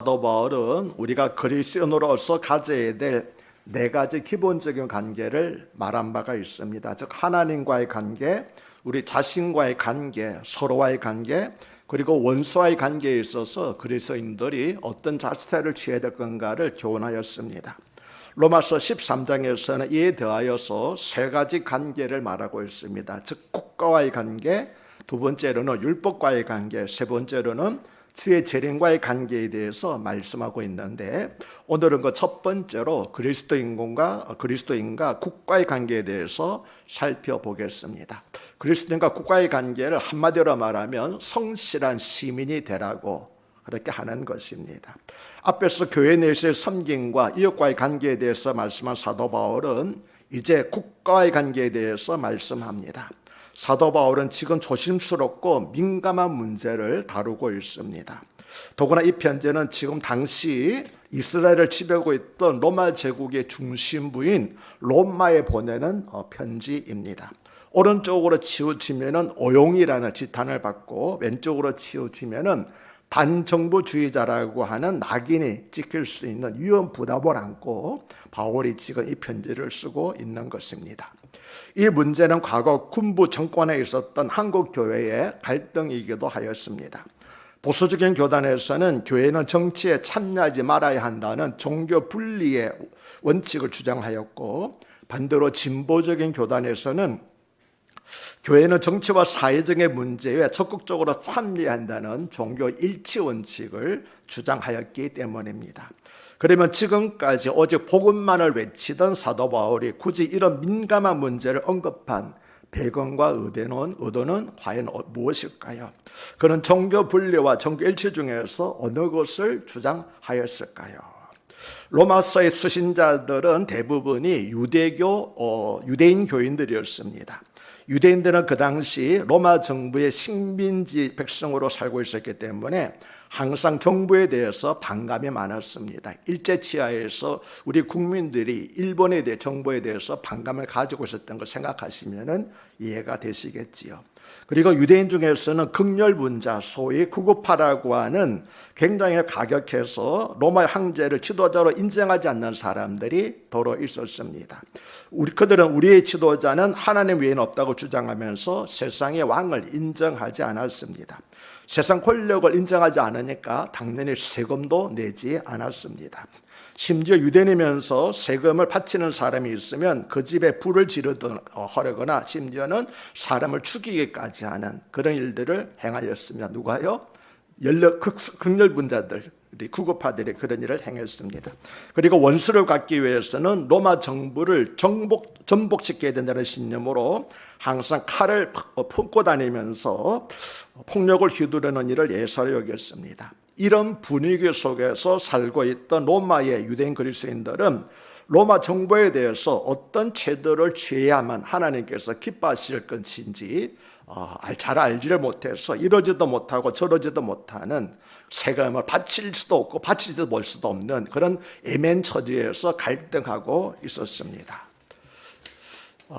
사도 바울은 우리가 그리스도인으로서 가져야 될 네 가지 기본적인 관계를 말한 바가 있습니다. 즉 하나님과의 관계, 우리 자신과의 관계, 서로와의 관계, 그리고 원수와의 관계에 있어서 그리스도인들이 어떤 자세를 취해야 될 건가를 교훈하였습니다. 로마서 13장에서는 이에 더하여서 세 가지 관계를 말하고 있습니다. 즉 국가와의 관계, 두 번째로는 율법과의 관계, 세 번째로는 주의 재림과의 관계에 대해서 말씀하고 있는데, 오늘은 그 첫 번째로 그리스도인과 국가의 관계에 대해서 살펴보겠습니다. 그리스도인과 국가의 관계를 한마디로 말하면 성실한 시민이 되라고 그렇게 하는 것입니다. 앞에서 교회 내에서의 섬김과 이웃과의 관계에 대해서 말씀한 사도 바울은 이제 국가의 관계에 대해서 말씀합니다. 사도 바울은 지금 조심스럽고 민감한 문제를 다루고 있습니다. 더구나 이 편지는 지금 당시 이스라엘을 지배하고 있던 로마 제국의 중심부인 로마에 보내는 편지입니다. 오른쪽으로 치우치면은 오용이라는 지탄을 받고, 왼쪽으로 치우치면은 반정부주의자라고 하는 낙인이 찍힐 수 있는 위험 부담을 안고 바울이 지금 이 편지를 쓰고 있는 것입니다. 이 문제는 과거 군부 정권에 있었던 한국 교회의 갈등이기도 하였습니다. 보수적인 교단에서는 교회는 정치에 참여하지 말아야 한다는 종교 분리의 원칙을 주장하였고, 반대로 진보적인 교단에서는 교회는 정치와 사회적인 문제에 적극적으로 참여한다는 종교 일치 원칙을 주장하였기 때문입니다. 그러면 지금까지 오직 복음만을 외치던 사도 바울이 굳이 이런 민감한 문제를 언급한 배경과 의도는 과연 무엇일까요? 그는 종교 분리와 종교 일치 중에서 어느 것을 주장하였을까요? 로마서의 수신자들은 대부분이 유대인 교인들이었습니다. 유대인들은 그 당시 로마 정부의 식민지 백성으로 살고 있었기 때문에 항상 정부에 대해서 반감이 많았습니다. 일제치하에서 우리 국민들이 일본에 대해 정부에 대해서 반감을 가지고 있었던 걸 생각하시면 이해가 되시겠지요. 그리고 유대인 중에서는 극렬분자, 소위 구구파라고 하는 굉장히 가격해서 로마 황제를 지도자로 인정하지 않는 사람들이 더러 있었습니다. 그들은 우리의 지도자는 하나님 외에는 없다고 주장하면서 세상의 왕을 인정하지 않았습니다. 세상 권력을 인정하지 않으니까 당연히 세금도 내지 않았습니다. 심지어 유대인이면서 세금을 바치는 사람이 있으면 그 집에 불을 지르거나 심지어는 사람을 죽이기까지 하는 그런 일들을 행하였습니다. 누가요? 극렬분자들, 구급파들이 그런 일을 행했습니다. 그리고 원수를 갚기 위해서는 로마 정부를 전복시켜야 된다는 신념으로 항상 칼을 품고 다니면서 폭력을 휘두르는 일을 예사로 여겼습니다. 이런 분위기 속에서 살고 있던 로마의 유대인 그리스도인들은 로마 정부에 대해서 어떤 태도를 취해야만 하나님께서 기뻐하실 것인지 잘 알지를 못해서 이러지도 못하고 저러지도 못하는, 세금을 바칠 수도 없고 바치지도 못 수도 없는 그런 애매한 처지에서 갈등하고 있었습니다.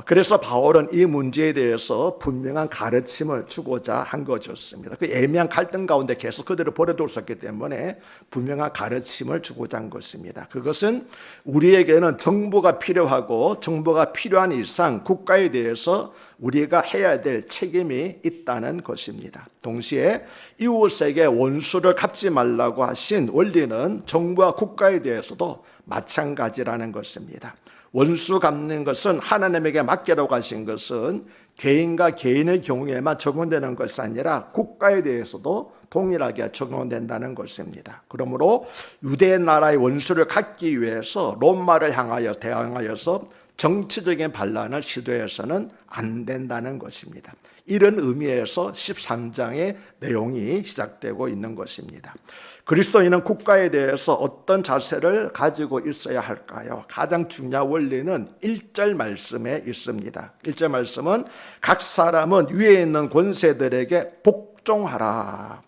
그래서 바울은 이 문제에 대해서 분명한 가르침을 주고자 한 것이었습니다. 그 애매한 갈등 가운데 계속 그들을 버려둘 수 없기 때문에 분명한 가르침을 주고자 한 것입니다. 그것은 우리에게는 정부가 필요하고 정부가 필요한 이상 국가에 대해서 우리가 해야 될 책임이 있다는 것입니다. 동시에 이웃에게 원수를 갚지 말라고 하신 원리는 정부와 국가에 대해서도 마찬가지라는 것입니다. 원수 갚는 것은 하나님에게 맡기라고 하신 것은 개인과 개인의 경우에만 적용되는 것이 아니라 국가에 대해서도 동일하게 적용된다는 것입니다. 그러므로 유대 나라의 원수를 갚기 위해서 로마를 향하여 대항하여서 정치적인 반란을 시도해서는 안 된다는 것입니다. 이런 의미에서 13장의 내용이 시작되고 있는 것입니다. 그리스도인은 국가에 대해서 어떤 자세를 가지고 있어야 할까요? 가장 중요한 원리는 1절 말씀에 있습니다. 1절 말씀은 각 사람은 위에 있는 권세들에게 복종하라.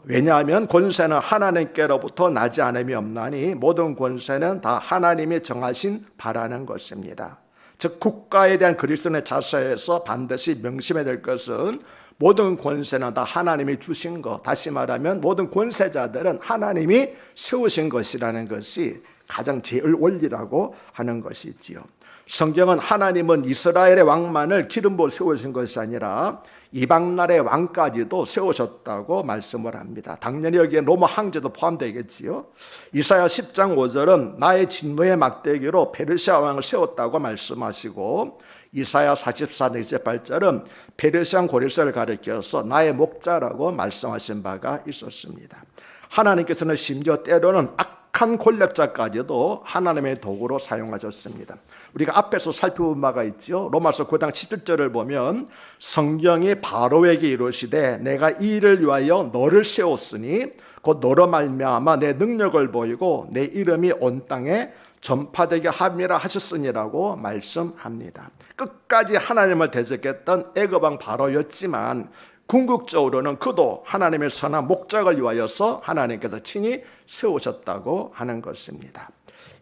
왜냐하면 권세는 하나님께로부터 나지 않음이 없나니 모든 권세는 다 하나님이 정하신 바라는 것입니다. 즉 국가에 대한 그리스도인의 자세에서 반드시 명심해야 될 것은 모든 권세는 다 하나님이 주신 것, 다시 말하면 모든 권세자들은 하나님이 세우신 것이라는 것이 가장 제일 원리라고 하는 것이지요. 성경은 하나님은 이스라엘의 왕만을 기름 부어 세우신 것이 아니라 이방 나라의 왕까지도 세우셨다고 말씀을 합니다. 당연히 여기에 로마 황제도 포함되겠지요. 이사야 10장 5절은 나의 진노의 막대기로 페르시아 왕을 세웠다고 말씀하시고, 이사야 44장 28절은 페르시아 고레스를 가리켜서 나의 목자라고 말씀하신 바가 있었습니다. 하나님께서는 심지어 때로는 악한 권력자까지도 하나님의 도구로 사용하셨습니다. 우리가 앞에서 살펴본 바가 있죠. 로마서 9장 17절을 보면 성경이 바로에게 이르시되 내가 이 일을 위하여 너를 세웠으니 곧 너로 말미암아 내 능력을 보이고 내 이름이 온 땅에 전파되게 함이라 하셨으니라고 말씀합니다. 끝까지 하나님을 대적했던 애굽 왕 바로였지만 궁극적으로는 그도 하나님의 선한 목적을 위하여서 하나님께서 친히 세우셨다고 하는 것입니다.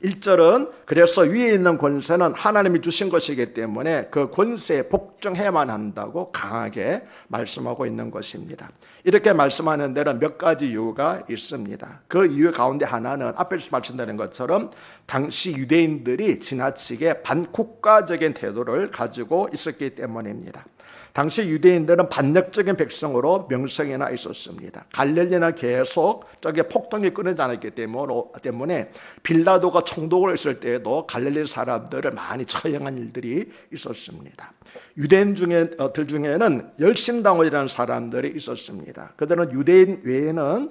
1절은 그래서 위에 있는 권세는 하나님이 주신 것이기 때문에 그 권세에 복종해야만 한다고 강하게 말씀하고 있는 것입니다. 이렇게 말씀하는 데는 몇 가지 이유가 있습니다. 그 이유 가운데 하나는 앞에서 말씀드린 것처럼 당시 유대인들이 지나치게 반국가적인 태도를 가지고 있었기 때문입니다. 당시 유대인들은 반역적인 백성으로 명성이나 있었습니다. 갈릴리는 계속 저게 폭동이 끊이지 않았기 때문에 빌라도가 총독을 했을 때에도 갈릴리 사람들을 많이 처형한 일들이 있었습니다. 유대인 중에는 열심당원이라는 사람들이 있었습니다. 그들은 유대인 외에는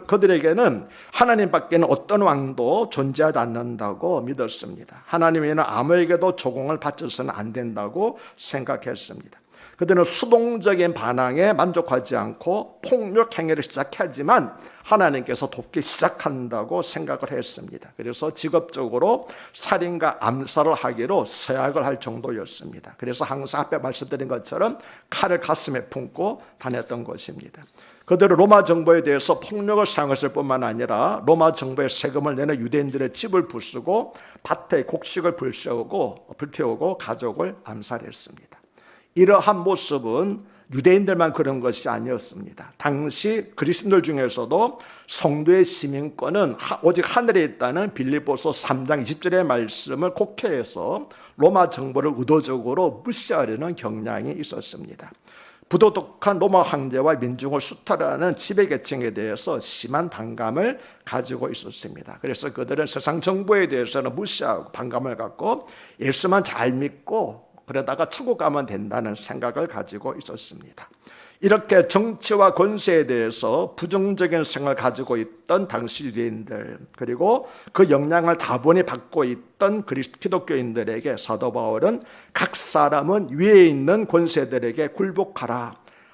그들에게는 하나님밖에는 어떤 왕도 존재하지 않는다고 믿었습니다. 하나님 외에는 아무에게도 조공을 바쳐서는 안 된다고 생각했습니다. 그들은 수동적인 반항에 만족하지 않고 폭력 행위를 시작하지만 하나님께서 돕기 시작한다고 생각을 했습니다. 그래서 직업적으로 살인과 암살을 하기로 서약을 할 정도였습니다. 그래서 항상 앞에 말씀드린 것처럼 칼을 가슴에 품고 다녔던 것입니다. 그들은 로마 정부에 대해서 폭력을 사용했을 뿐만 아니라 로마 정부에 세금을 내는 유대인들의 집을 부수고 밭에 곡식을 불태우고 가족을 암살했습니다. 이러한 모습은 유대인들만 그런 것이 아니었습니다. 당시 그리스도인들 중에서도 성도의 시민권은 오직 하늘에 있다는 빌립보서 3장 20절의 말씀을 곡해해서 로마 정부를 의도적으로 무시하려는 경향이 있었습니다. 부도덕한 로마 황제와 민중을 수탈하는 지배계층에 대해서 심한 반감을 가지고 있었습니다. 그래서 그들은 세상 정부에 대해서는 무시하고 반감을 갖고 예수만 잘 믿고 그러다가 천국 가면 된다는 생각을 가지고 있었습니다. 이렇게 정치와 권세에 대해서 부정적인 생각을 가지고 있던 당시 유대인들, 그리고 그 영향을 다분히 받고 있던 기독교인들에게 사도 바울은 각 사람은 위에 있는 권세들에게 굴복하라.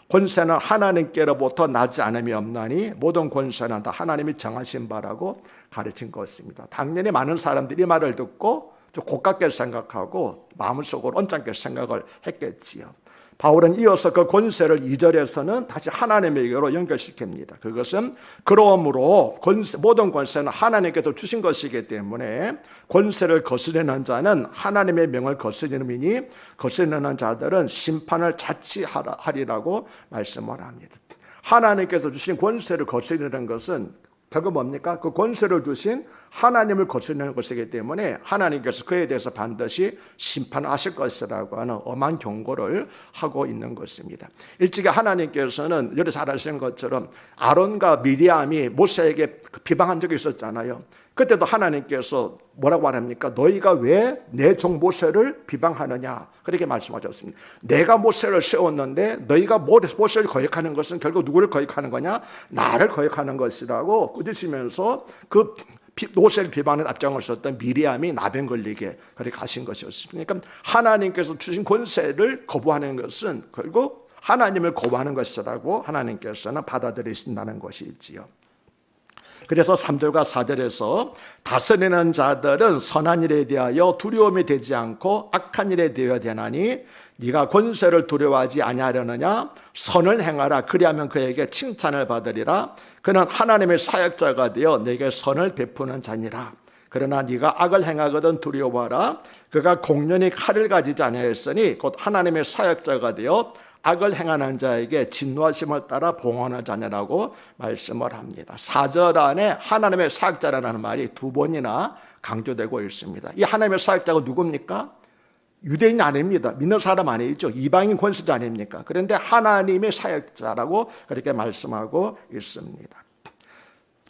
권세는 하나님께로부터 나지 않음이 없나니 모든 권세는 다 하나님이 정하신 바라고 가르친 것입니다. 당연히 많은 사람들이 이 말을 듣고 좀 고깝게 생각하고 마음속으로 언짢게 생각을 했겠지요. 바울은 이어서 그 권세를 2절에서는 다시 하나님에게로 연결시킵니다. 그것은 그러므로 모든 권세는 하나님께서 주신 것이기 때문에 권세를 거스르는 자는 하나님의 명을 거스르느니 거스르는 자들은 심판을 자취하리라고 말씀을 합니다. 하나님께서 주신 권세를 거스르는 것은 결국 뭡니까? 그 권세를 주신 하나님을 거스르는 것이기 때문에 하나님께서 그에 대해서 반드시 심판하실 것이라고 하는 엄한 경고를 하고 있는 것입니다. 일찍이 하나님께서는 여러분 잘 아시는 것처럼 아론과 미리암이 모세에게 비방한 적이 있었잖아요. 그때도 하나님께서 뭐라고 말합니까? 너희가 왜 내 종 모세를 비방하느냐? 그렇게 말씀하셨습니다. 내가 모세를 세웠는데 너희가 모세를 거역하는 것은 결국 누구를 거역하는 거냐? 나를 거역하는 것이라고 꾸짖으면서 그 모세를 비방하는 앞장을 썼던 미리암이 나병 걸리게 그렇게 하신 것이었습니다. 그러니까 하나님께서 주신 권세를 거부하는 것은 결국 하나님을 거부하는 것이라고 하나님께서는 받아들이신다는 것이지요. 그래서 3절과 4절에서 다스리는 자들은 선한 일에 대하여 두려움이 되지 않고 악한 일에 대하여 되나니 네가 권세를 두려워하지 아니하려느냐? 선을 행하라. 그리하면 그에게 칭찬을 받으리라. 그는 하나님의 사역자가 되어 내게 선을 베푸는 자니라. 그러나 네가 악을 행하거든 두려워하라. 그가 공연히 칼을 가지지 아니하였으니 곧 하나님의 사역자가 되어 악을 행하는 자에게 진노하심을 따라 봉헌하는 자녀라고 말씀을 합니다. 4절 안에 하나님의 사역자라는 말이 2번이나 강조되고 있습니다. 이 하나님의 사역자가 누굽니까? 유대인 아닙니다. 믿는 사람 아니죠. 이방인 권세자 아닙니까? 그런데 하나님의 사역자라고 그렇게 말씀하고 있습니다.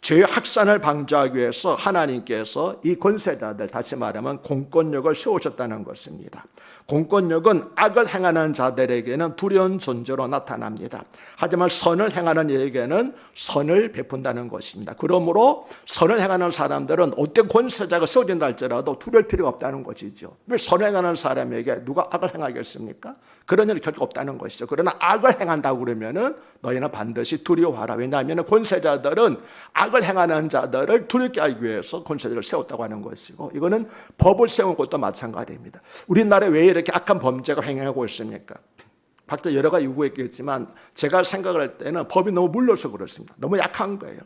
죄의 확산을 방지하기 위해서 하나님께서 이 권세자들, 다시 말하면 공권력을 세우셨다는 것입니다. 공권력은 악을 행하는 자들에게는 두려운 존재로 나타납니다. 하지만 선을 행하는 이에게는 선을 베푼다는 것입니다. 그러므로 선을 행하는 사람들은 어떤 권세자가 세워진다 할지라도 두려울 필요가 없다는 것이죠. 왜 선을 행하는 사람에게 누가 악을 행하겠습니까? 그런 일이 결코 없다는 것이죠. 그러나 악을 행한다고 그러면은 너희는 반드시 두려워하라. 왜냐하면 권세자들은 악을 행하는 자들을 두렵게 하기 위해서 권세자를 세웠다고 하는 것이고, 이거는 법을 세운 것도 마찬가지입니다. 우리나라에 왜 이렇게 악한 범죄가 행하고 있습니까? 각자 여러 가지 이유가 있겠지만 제가 생각할 때는 법이 너무 물러서 그렇습니다. 너무 약한 거예요.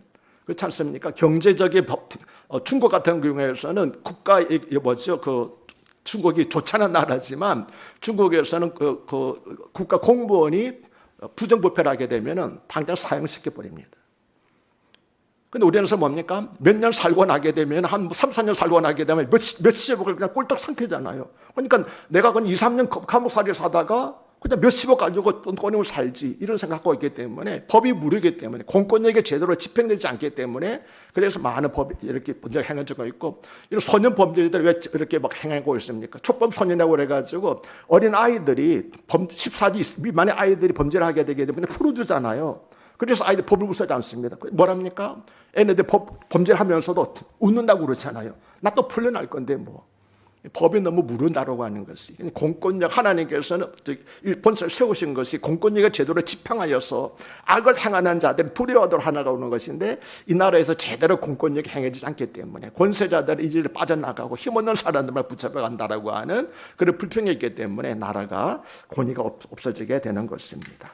그렇지 않습니까? 경제적인 법, 중국 같은 경우에서는 국가의 중국이 좋지 않은 나라지만 중국에서는 국가 공무원이 부정부패를 되면은 당장 사형시켜 버립니다. 근데 우리나라에서 뭡니까? 몇 년 살고 나게 되면 한 3, 4년 살고 나게 되면 몇십억을 그냥 꼴딱 삼키잖아요. 그러니까 내가 그냥 2, 3년 감옥살이 사다가 그냥 몇십억 가지고 돈 꺼내고 살지, 이런 생각하고 있기 때문에, 법이 무르기 때문에, 공권력이 제대로 집행되지 않기 때문에, 그래서 많은 법이 이렇게 문제가 행해지고 있고, 이런 소년 범죄들이 왜 이렇게 막 행하고 있습니까? 촉법 소년이라고 그래가지고 어린 아이들이 14세 미만의 아이들이 범죄를 하게 되게 되면 풀어주잖아요. 그래서 아이들 법을 무시하지 않습니다. 뭐랍니까? 애네들 범죄를 하면서도 웃는다고 그렇잖아요. 나 또 풀려날 건데 뭐. 법이 너무 무른다라고 하는 것이, 공권력, 하나님께서는 본성을 세우신 것이 공권력을 제대로 집행하여서 악을 행하는 자들을 두려워하도록 하는 것인데, 이 나라에서 제대로 공권력이 행해지지 않기 때문에 권세자들이 이 길을 빠져나가고 힘없는 사람들만 붙잡아 간다라고 하는 그런 불평이 있기 때문에 나라가 권위가 없어지게 되는 것입니다.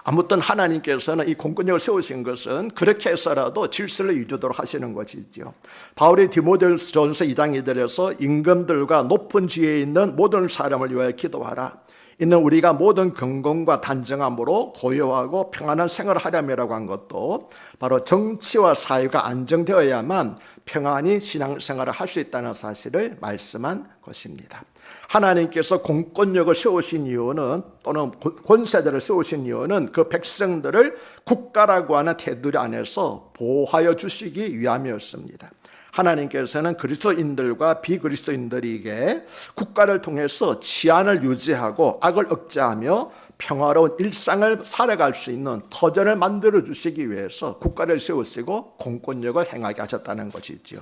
아무튼 하나님께서는 이 공권력을 세우신 것은 그렇게 해서라도 질서를 이루도록 하시는 것이죠. 바울이 디모데전서 2장 2절에서 임금들과 높은 지위에 있는 모든 사람을 위하여 기도하라. 이는 우리가 모든 경건과 단정함으로 고요하고 평안한 생활을 하려면이라고 한 것도 바로 정치와 사회가 안정되어야만 평안히 신앙생활을 할 수 있다는 사실을 말씀한 것입니다. 하나님께서 공권력을 세우신 이유는, 또는 권세자를 세우신 이유는 그 백성들을 국가라고 하는 테두리 안에서 보호하여 주시기 위함이었습니다. 하나님께서는 그리스도인들과 비그리스도인들에게 국가를 통해서 치안을 유지하고 악을 억제하며 평화로운 일상을 살아갈 수 있는 터전을 만들어 주시기 위해서 국가를 세우시고 공권력을 행하게 하셨다는 것이지요.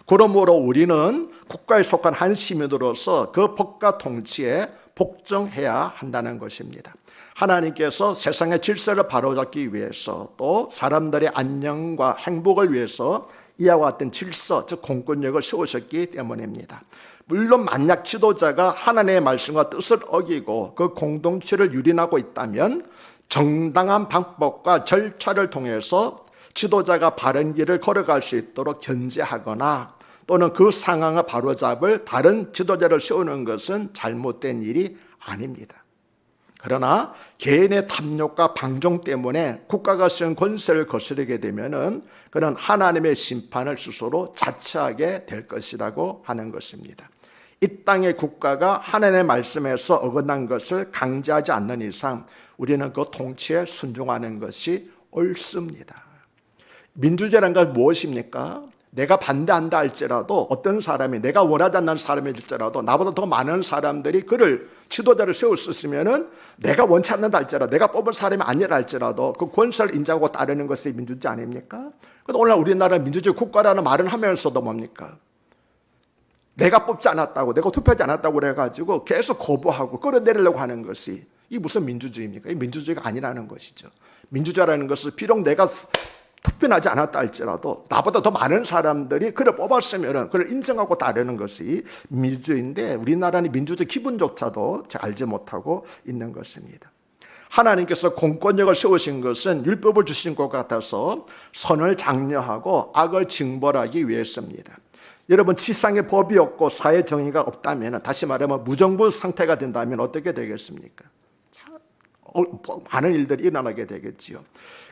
그러므로 우리는 국가에 속한 한 시민으로서 그 법과 통치에 복종해야 한다는 것입니다. 하나님께서 세상의 질서를 바로잡기 위해서, 또 사람들의 안녕과 행복을 위해서 이와 같은 질서, 즉 공권력을 세우셨기 때문입니다. 물론 만약 지도자가 하나님의 말씀과 뜻을 어기고 그 공동체를 유린하고 있다면 정당한 방법과 절차를 통해서 지도자가 바른 길을 걸어갈 수 있도록 견제하거나, 또는 그 상황을 바로잡을 다른 지도자를 세우는 것은 잘못된 일이 아닙니다. 그러나 개인의 탐욕과 방종 때문에 국가가 쓴 권세를 거스르게 되면은 그는 하나님의 심판을 스스로 자처하게 될 것이라고 하는 것입니다. 이 땅의 국가가 하나님의 말씀에서 어긋난 것을 강제하지 않는 이상 우리는 그 통치에 순종하는 것이 옳습니다. 민주주의라는 건 무엇입니까? 내가 반대한다 할지라도, 어떤 사람이, 내가 원하지 않는 사람일지라도 나보다 더 많은 사람들이 그를 지도자를 세울 수 있으면은, 내가 원치 않는다 할지라도, 내가 뽑은 사람이 아니라 할지라도 그 권세를 인정하고 따르는 것이 민주주의 아닙니까? 그런데 오늘 우리나라 민주주의 국가라는 말은 하면서도 뭡니까? 내가 뽑지 않았다고, 내가 투표하지 않았다고 그래가지고 계속 거부하고 끌어내리려고 하는 것이, 이 무슨 민주주의입니까? 이 민주주의가 아니라는 것이죠. 민주주의라는 것은 비록 내가 투표하지 않았다 할지라도 나보다 더 많은 사람들이 그를 뽑았으면 그를 인정하고 따르는 것이 민주주의인데, 우리나라는 민주주의 기본조차도 알지 못하고 있는 것입니다. 하나님께서 공권력을 세우신 것은 율법을 주신 것 같아서 선을 장려하고 악을 징벌하기 위해서입니다. 여러분, 지상에 법이 없고 사회 정의가 없다면, 다시 말하면 무정부 상태가 된다면 어떻게 되겠습니까? 참 많은 일들이 일어나게 되겠지요.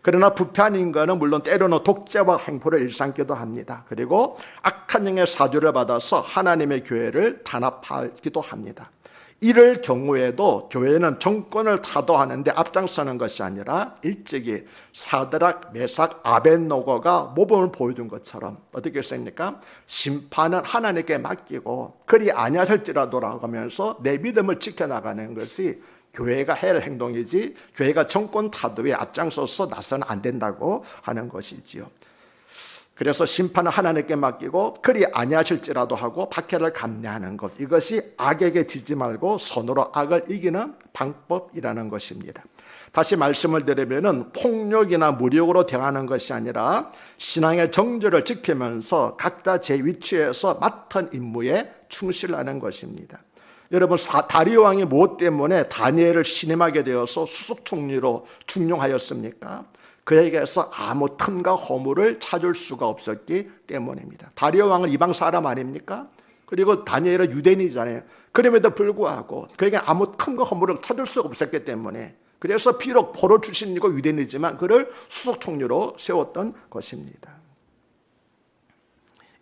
그러나 부패한 인간은 물론 때로는 독재와 행포를 일삼기도 합니다. 그리고 악한 영의 사주를 받아서 하나님의 교회를 단합하기도 합니다. 이럴 경우에도 교회는 정권을 타도하는데 앞장서는 것이 아니라 일찍이 사드락, 메삭, 아벳노고가 모범을 보여준 것처럼 어떻게 했습니까? 심판은 하나님께 맡기고 그리 아니하실지라도라고 하면서 내 믿음을 지켜나가는 것이 교회가 해야 할 행동이지, 교회가 정권 타도에 앞장서서 나서는 안 된다고 하는 것이지요. 그래서 심판은 하나님께 맡기고 그리 아니하실지라도 하고 박해를 감내하는 것, 이것이 악에게 지지 말고 손으로 악을 이기는 방법이라는 것입니다. 다시 말씀을 드리면은 폭력이나 무력으로 대하는 것이 아니라 신앙의 정절을 지키면서 각자 제 위치에서 맡은 임무에 충실하는 것입니다. 여러분, 다리오 왕이 무엇 때문에 다니엘을 신임하게 되어서 수석 총리로 중용하였습니까? 그에게서 아무 틈과 허물을 찾을 수가 없었기 때문입니다. 다리오 왕은 이방 사람 아닙니까? 그리고 다니엘은 유대인이잖아요. 그럼에도 불구하고 그에게 아무 틈과 허물을 찾을 수가 없었기 때문에, 그래서 비록 포로 출신이고 유대인이지만 그를 수석 총리로 세웠던 것입니다.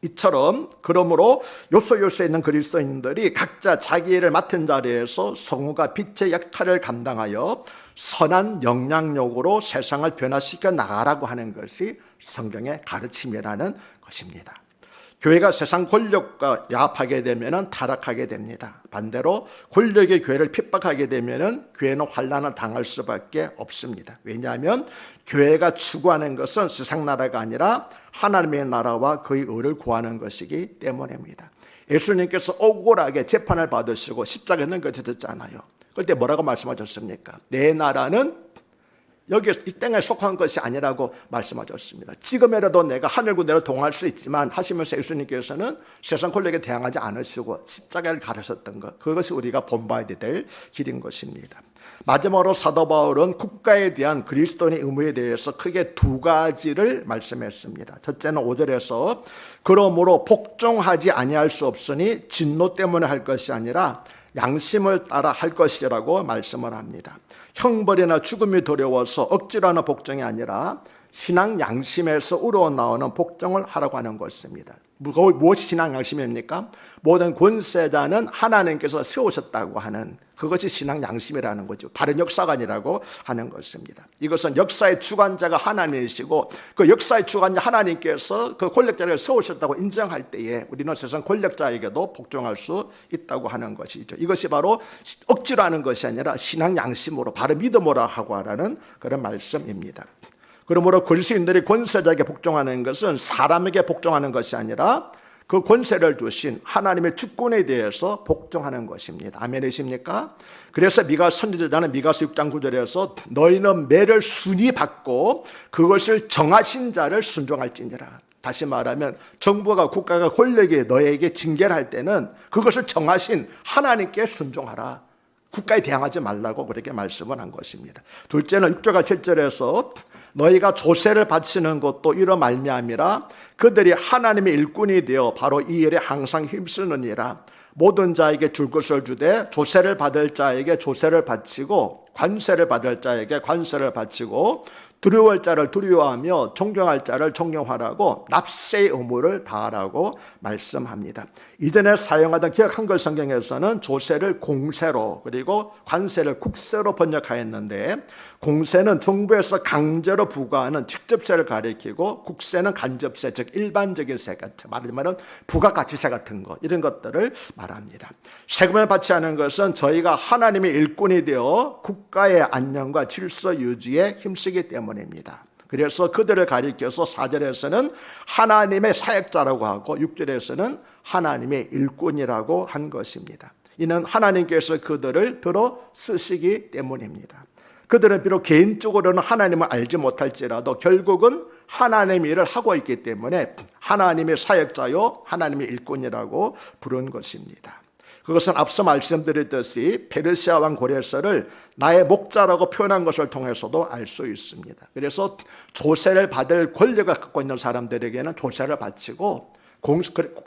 이처럼 그러므로 요소요소에 있는 그리스도인들이 각자 자기 일을 맡은 자리에서 성우가 빛의 역할을 감당하여 선한 영향력으로 세상을 변화시켜 나가라고 하는 것이 성경의 가르침이라는 것입니다. 교회가 세상 권력과 야합하게 되면 타락하게 됩니다. 반대로 권력이 교회를 핍박하게 되면 교회는 환난을 당할 수밖에 없습니다. 왜냐하면 교회가 추구하는 것은 세상 나라가 아니라 하나님의 나라와 그의 의를 구하는 것이기 때문입니다. 예수님께서 억울하게 재판을 받으시고 십자가에 넘겨지셨잖아요. 그때 뭐라고 말씀하셨습니까? 내 나라는 여기 이 땅에 속한 것이 아니라고 말씀하셨습니다. 지금이라도 내가 하늘군대로 동할 수 있지만 하시면서 예수님께서는 세상 권력에 대항하지 않으시고 십자가를 가르셨던 것, 그것이 우리가 본받아야 될 길인 것입니다. 마지막으로 사도 바울은 국가에 대한 그리스도인의 의무에 대해서 크게 두 가지를 말씀했습니다. 첫째는 5절에서 그러므로 복종하지 아니할 수 없으니 진노 때문에 할 것이 아니라 양심을 따라 할 것이라고 말씀을 합니다. 형벌이나 죽음이 두려워서 억지로 하는 복종이 아니라 신앙 양심에서 우러나오는 복종을 하라고 하는 것입니다. 무엇이 신앙 양심입니까? 모든 권세자는 하나님께서 세우셨다고 하는 그것이 신앙 양심이라는 거죠. 다른 역사가 아니라고 하는 것입니다. 이것은 역사의 주관자가 하나님이시고 그 역사의 주관자 하나님께서 그 권력자를 세우셨다고 인정할 때에 우리는 세상 권력자에게도 복종할 수 있다고 하는 것이죠. 이것이 바로 억지로 하는 것이 아니라 신앙 양심으로 바로 믿음으로 하고 하라는 그런 말씀입니다. 그러므로 그리스도인들이 권세자에게 복종하는 것은 사람에게 복종하는 것이 아니라 그 권세를 주신 하나님의 주권에 대해서 복종하는 것입니다. 아멘이십니까? 그래서 미가 선지자는 미가서 6장 9절에서 너희는 매를 순히 받고 그것을 정하신 자를 순종할지니라. 다시 말하면 정부가 국가가 권력이 너에게 징계를 할 때는 그것을 정하신 하나님께 순종하라. 국가에 대항하지 말라고 그렇게 말씀을 한 것입니다. 둘째는 6절과 7절에서 너희가 조세를 바치는 것도 이런 말미암이라 그들이 하나님의 일꾼이 되어 바로 이 일에 항상 힘쓰느니라. 모든 자에게 줄 것을 주되 조세를 받을 자에게 조세를 바치고 관세를 받을 자에게 관세를 바치고 두려워할 자를 두려워하며 존경할 자를 존경하라고 납세의 의무를 다하라고 말씀합니다. 이전에 사용하던 기억 한글 성경에서는 조세를 공세로 그리고 관세를 국세로 번역하였는데 공세는 정부에서 강제로 부과하는 직접세를 가리키고 국세는 간접세, 즉 일반적인 세 같은, 말하자면 부가가치세 같은 것, 이런 것들을 말합니다. 세금을 바치하는 것은 저희가 하나님의 일꾼이 되어 국가의 안녕과 질서 유지에 힘쓰기 때문입니다. 그래서 그들을 가리켜서 4절에서는 하나님의 사역자라고 하고 6절에서는 하나님의 일꾼이라고 한 것입니다. 이는 하나님께서 그들을 들어 쓰시기 때문입니다. 그들은 비록 개인적으로는 하나님을 알지 못할지라도 결국은 하나님의 일을 하고 있기 때문에 하나님의 사역자요 하나님의 일꾼이라고 부른 것입니다. 그것은 앞서 말씀드렸듯이 페르시아 왕 고레스를 나의 목자라고 표현한 것을 통해서도 알 수 있습니다. 그래서 조세를 받을 권력을 갖고 있는 사람들에게는 조세를 바치고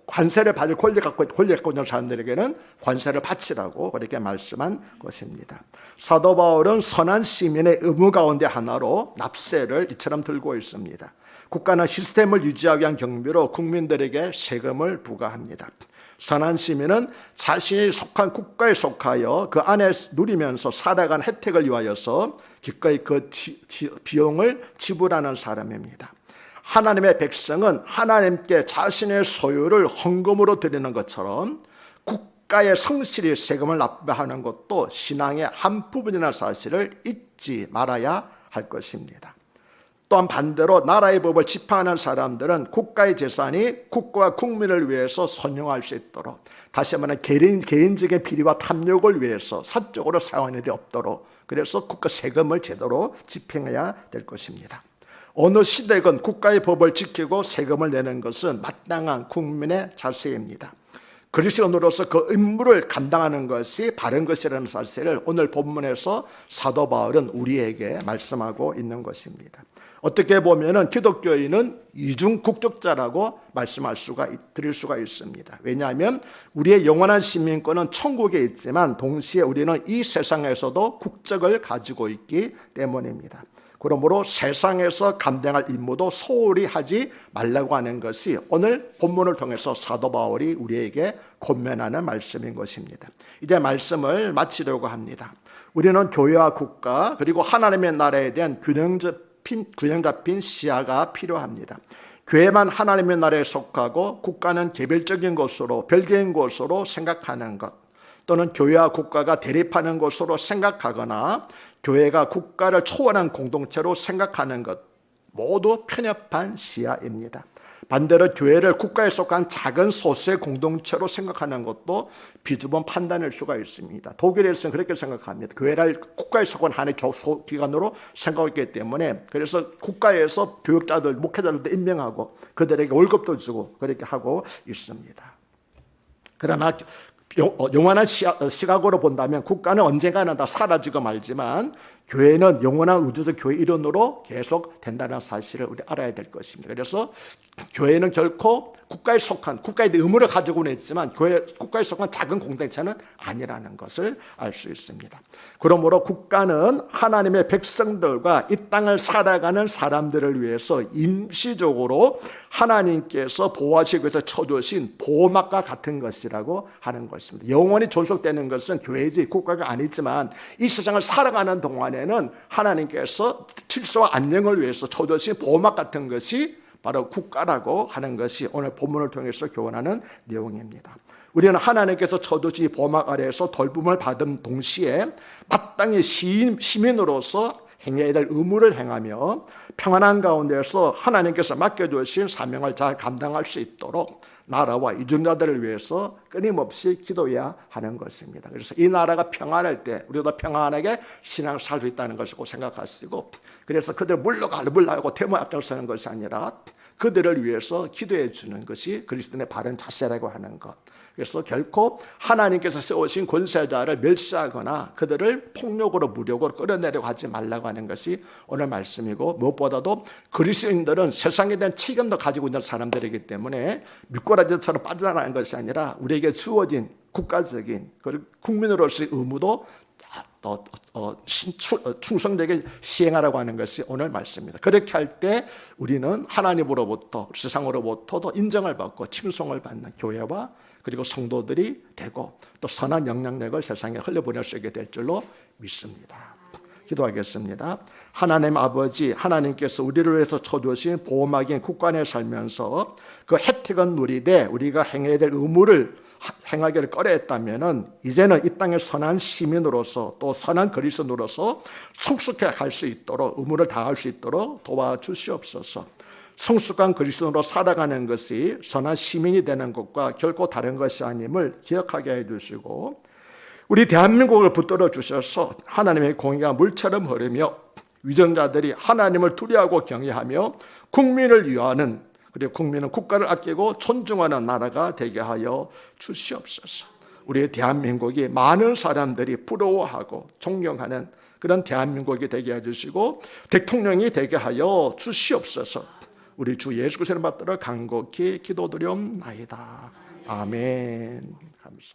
관세를 받을 권리 갖고 있는 사람들에게는 관세를 바치라고 그렇게 말씀한 것입니다. 사도 바울은 선한 시민의 의무 가운데 하나로 납세를 이처럼 들고 있습니다. 국가는 시스템을 유지하기 위한 경비로 국민들에게 세금을 부과합니다. 선한 시민은 자신이 속한 국가에 속하여 그 안에 누리면서 살아간 혜택을 위하여서 기꺼이 그 비용을 지불하는 사람입니다. 하나님의 백성은 하나님께 자신의 소유를 헌금으로 드리는 것처럼 국가에 성실히 세금을 납부하는 것도 신앙의 한 부분이라는 사실을 잊지 말아야 할 것입니다. 또한 반대로 나라의 법을 집행하는 사람들은 국가의 재산이 국가와 국민을 위해서 선용할 수 있도록, 다시 말하면 개인적인 비리와 탐욕을 위해서 사적으로 사용하는 일이 없도록, 그래서 국가 세금을 제대로 집행해야 될 것입니다. 어느 시대건 국가의 법을 지키고 세금을 내는 것은 마땅한 국민의 자세입니다. 그리스도인으로서 그 임무를 감당하는 것이 바른 것이라는 사실을 오늘 본문에서 사도 바울은 우리에게 말씀하고 있는 것입니다. 어떻게 보면은 기독교인은 이중 국적자라고 드릴 수가 있습니다. 왜냐하면 우리의 영원한 시민권은 천국에 있지만 동시에 우리는 이 세상에서도 국적을 가지고 있기 때문입니다. 그러므로 세상에서 감당할 임무도 소홀히 하지 말라고 하는 것이 오늘 본문을 통해서 사도 바울이 우리에게 권면하는 말씀인 것입니다. 이제 말씀을 마치려고 합니다. 우리는 교회와 국가 그리고 하나님의 나라에 대한 균형 잡힌 시야가 필요합니다. 교회만 하나님의 나라에 속하고 국가는 개별적인 것으로 별개인 것으로 생각하는 것, 또는 교회와 국가가 대립하는 것으로 생각하거나 교회가 국가를 초월한 공동체로 생각하는 것, 모두 편협한 시야입니다. 반대로 교회를 국가에 속한 작은 소수의 공동체로 생각하는 것도 비좁은 판단일 수가 있습니다. 독일에서는 그렇게 생각합니다. 교회를 국가에 속한 하나의 소기관으로 생각했기 때문에, 그래서 국가에서 교육자들, 목회자들도 임명하고 그들에게 월급도 주고 그렇게 하고 있습니다. 그러나 영원한 시각으로 본다면 국가는 언젠가는 다 사라지고 말지만 교회는 영원한 우주적 교회 일원으로 계속 된다는 사실을 우리 알아야 될 것입니다. 그래서 교회는 결코 국가에 대한 의무를 가지고는 있지만 국가에 속한 작은 공동체는 아니라는 것을 알 수 있습니다. 그러므로 국가는 하나님의 백성들과 이 땅을 살아가는 사람들을 위해서 임시적으로 하나님께서 보호하시기 위해서 쳐주신 보호막과 같은 것이라고 하는 것입니다. 영원히 존속되는 것은 교회지 국가가 아니지만 이 세상을 살아가는 동안에는 하나님께서 질서와 안녕을 위해서 쳐주신 보호막 같은 것이 바로 국가라고 하는 것이 오늘 본문을 통해서 교훈하는 내용입니다. 우리는 하나님께서 쳐주신 보호막 아래에서 돌봄을 받은 동시에 마땅히 시민으로서 행해야 될 의무를 행하며 평안한 가운데서 하나님께서 맡겨주신 사명을 잘 감당할 수 있도록 나라와 이중자들을 위해서 끊임없이 기도해야 하는 것입니다. 그래서 이 나라가 평안할 때 우리도 평안하게 신앙을 살 수 있다는 것을 꼭 생각하시고, 그래서 그들을 물러가고 퇴모에 앞장서는 것이 아니라 그들을 위해서 기도해 주는 것이 그리스도인의 바른 자세라고 하는 것. 그래서 결코 하나님께서 세우신 권세자를 멸시하거나 그들을 폭력으로 무력으로 끌어내려고 하지 말라고 하는 것이 오늘 말씀이고, 무엇보다도 그리스도인들은 세상에 대한 책임도 가지고 있는 사람들이기 때문에 미꾸라지처럼 빠져나가는 것이 아니라 우리에게 주어진 국가적인 국민으로서의 의무도 충성되게 시행하라고 하는 것이 오늘 말씀입니다. 그렇게 할 때 우리는 하나님으로부터 세상으로부터도 인정을 받고 칭송을 받는 교회와 그리고 성도들이 되고 또 선한 영향력을 세상에 흘려보낼 수 있게 될 줄로 믿습니다. 기도하겠습니다. 하나님 아버지, 하나님께서 우리를 위해서 쳐주신 보호막인 국간에 살면서 그 혜택은 누리되 우리가 행해야 될 의무를 행하기를 꺼려했다면 이제는 이 땅의 선한 시민으로서 또 선한 그리스도인으로서 성숙해 갈 수 있도록 의무를 다할 수 있도록 도와주시옵소서. 성숙한 그리스도인으로 살아가는 것이 선한 시민이 되는 것과 결코 다른 것이 아님을 기억하게 해주시고, 우리 대한민국을 붙들어 주셔서 하나님의 공의가 물처럼 흐르며 위정자들이 하나님을 두려워하고 경외하며 국민을 위하는, 그리고 국민은 국가를 아끼고 존중하는 나라가 되게 하여 주시옵소서. 우리 대한민국이 많은 사람들이 부러워하고 존경하는 그런 대한민국이 되게 해주시고 대통령이 되게 하여 주시옵소서. 우리 주 예수 그리스도를 받들어 간곡히 기도드리옵나이다. 아멘. 감사.